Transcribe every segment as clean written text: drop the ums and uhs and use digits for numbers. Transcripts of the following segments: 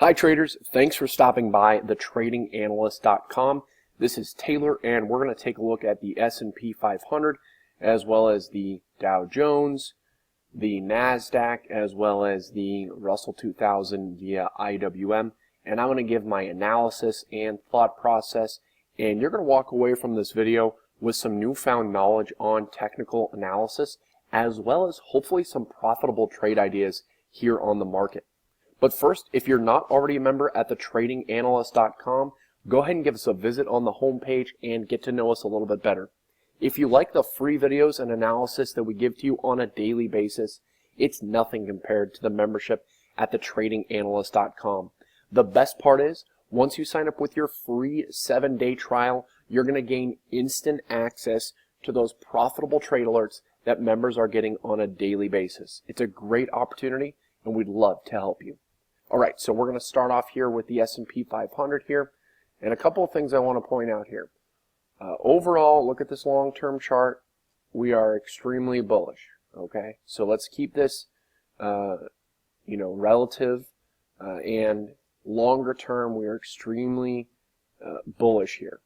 Hi traders, thanks for stopping by thetradinganalyst.com. This is Taylor and we're going to take a look at the S&P 500 as well as the Dow Jones, the NASDAQ, as well as the Russell 2000 via IWM. And I'm going to give my analysis and thought process, and you're going to walk away from this video with some newfound knowledge on technical analysis as well as hopefully some profitable trade ideas here on the market. But first, if you're not already a member at thetradinganalyst.com, go ahead and give us a visit on the homepage and get to know us a little bit better. If you like the free videos and analysis that we give to you on a daily basis, it's nothing compared to the membership at thetradinganalyst.com. The best part is, once you sign up with your free 7-day trial, you're going to gain instant access to those profitable trade alerts that members are getting on a daily basis. It's a great opportunity, and we'd love to help you. All right, so we're going to start off here with the S&P 500 here, and a couple of things I want to point out here. Overall, look at this long-term chart. We are extremely bullish. Okay, so let's keep this, relative, and longer term, we are extremely bullish here.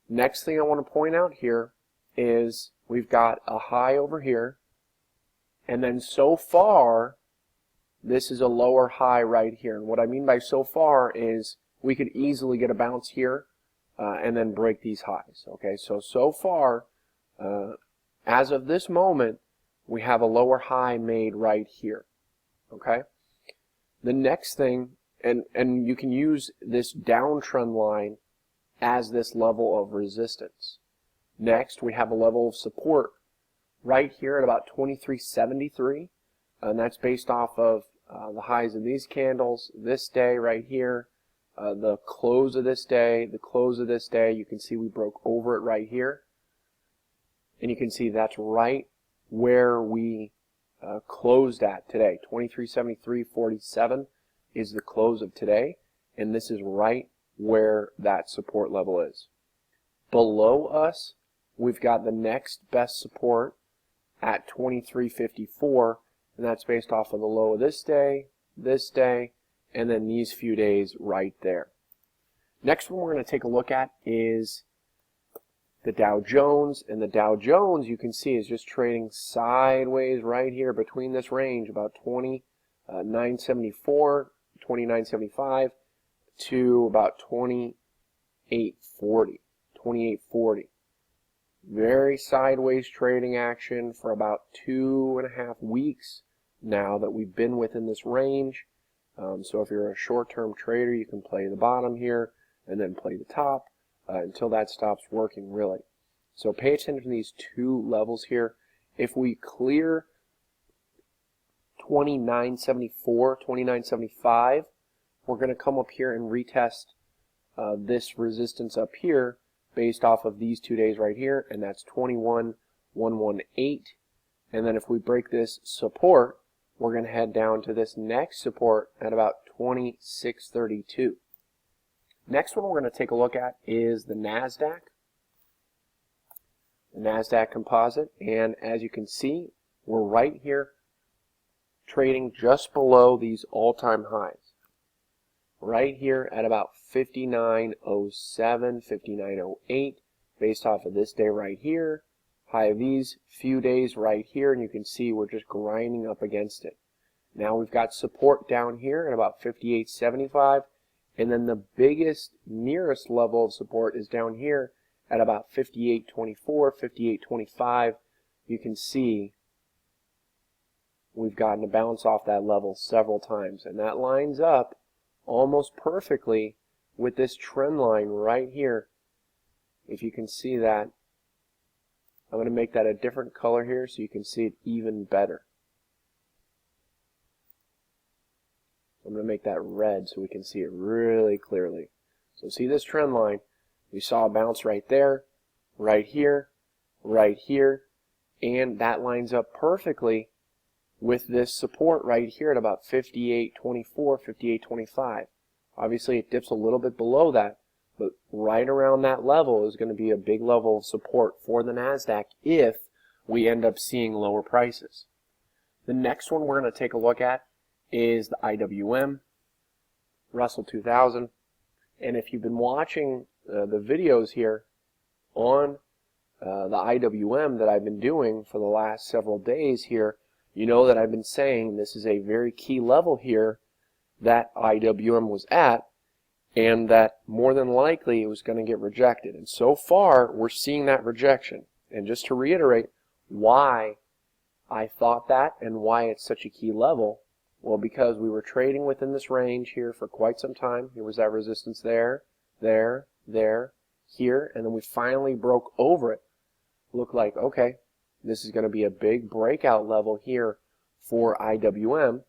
Next thing I want to point out here is we've got a high over here, and then so far, this is a lower high right here. And what I mean by so far is we could easily get a bounce here and then break these highs. Okay, so far, as of this moment, we have a lower high made right here. Okay, the next thing, and you can use this downtrend line as this level of resistance. Next, we have a level of support right here at about 2373, and that's based off of the highs of these candles, this day right here, the close of this day, the close of this day. You can see we broke over it right here. And you can see that's right where we closed at today. 2373.47 is the close of today. And this is right where that support level is. Below us, we've got the next best support at 2354. And that's based off of the low of this day, and then these few days right there. Next one we're going to take a look at is the Dow Jones. And the Dow Jones, you can see, is just trading sideways right here between this range, about 2974, 2975 to about 2840. Very sideways trading action for about 2.5 weeks now that we've been within this range. So if you're a short-term trader, you can play the bottom here and then play the top until that stops working, really. So pay attention to these two levels here. If we clear 2974, 2975, we're going to come up here and retest this resistance up here based off of these 2 days right here, and that's 21,118. And then if we break this support, we're going to head down to this next support at about 2632. Next one we're going to take a look at is the NASDAQ. The NASDAQ composite, and as you can see, we're right here trading just below these all-time highs. Right here at about 5907, 5908, based off of this day right here, high of these few days right here, and you can see we're just grinding up against it. Now we've got support down here at about 5875, and then the biggest, nearest level of support is down here at about 5824, 5825. You can see we've gotten a bounce off that level several times, and that lines up almost perfectly with this trend line right here. If you can see that, I'm going to make that a different color here so you can see it even better. I'm going to make that red so we can see it really clearly. So see this trend line, we saw a bounce right there, right here, and that lines up perfectly with this support right here at about 5824, 5825. Obviously it dips a little bit below that, but right around that level is going to be a big level of support for the NASDAQ if we end up seeing lower prices. The next one we're going to take a look at is the IWM. Russell 2000. And if you've been watching the videos here on the IWM that I've been doing for the last several days here, you know that I've been saying this is a very key level here that IWM was at, and that more than likely it was going to get rejected. And so far, we're seeing that rejection. And just to reiterate why I thought that and why it's such a key level, well, because we were trading within this range here for quite some time. Here was that resistance there, there, there, here, and then we finally broke over it. Looked like, okay, this is going to be a big breakout level here for IWM.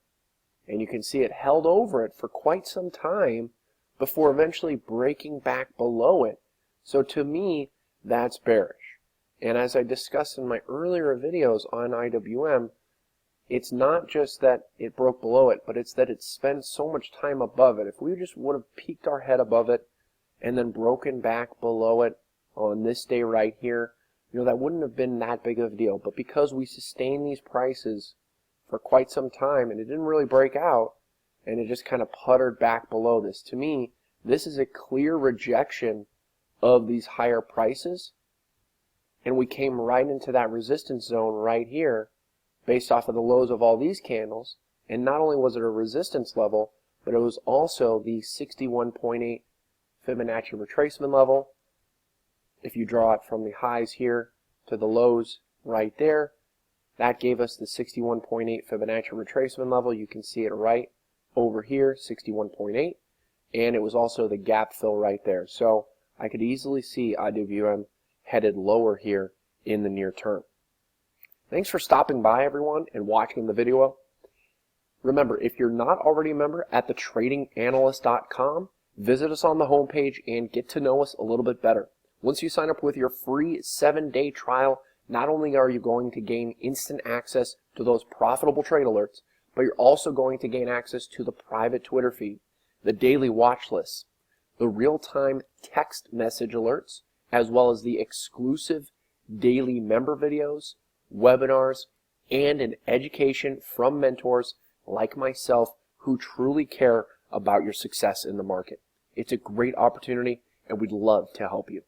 And you can see it held over it for quite some time before eventually breaking back below it. So to me, that's bearish. And as I discussed in my earlier videos on IWM, it's not just that it broke below it, but it's that it spent so much time above it. If we just would have peeked our head above it and then broken back below it on this day right here, you know, that wouldn't have been that big of a deal. But because we sustained these prices for quite some time and it didn't really break out and it just kind of puttered back below this, to me, this is a clear rejection of these higher prices. And we came right into that resistance zone right here based off of the lows of all these candles. And not only was it a resistance level, but it was also the 61.8 Fibonacci retracement level. If you draw it from the highs here to the lows right there, that gave us the 61.8 Fibonacci retracement level. You can see it right over here, 61.8. And it was also the gap fill right there. So I could easily see IWM headed lower here in the near term. Thanks for stopping by, everyone, and watching the video. Remember, if you're not already a member at thetradinganalyst.com, visit us on the homepage and get to know us a little bit better. Once you sign up with your free 7-day trial, not only are you going to gain instant access to those profitable trade alerts, but you're also going to gain access to the private Twitter feed, the daily watch lists, the real-time text message alerts, as well as the exclusive daily member videos, webinars, and an education from mentors like myself who truly care about your success in the market. It's a great opportunity, and we'd love to help you.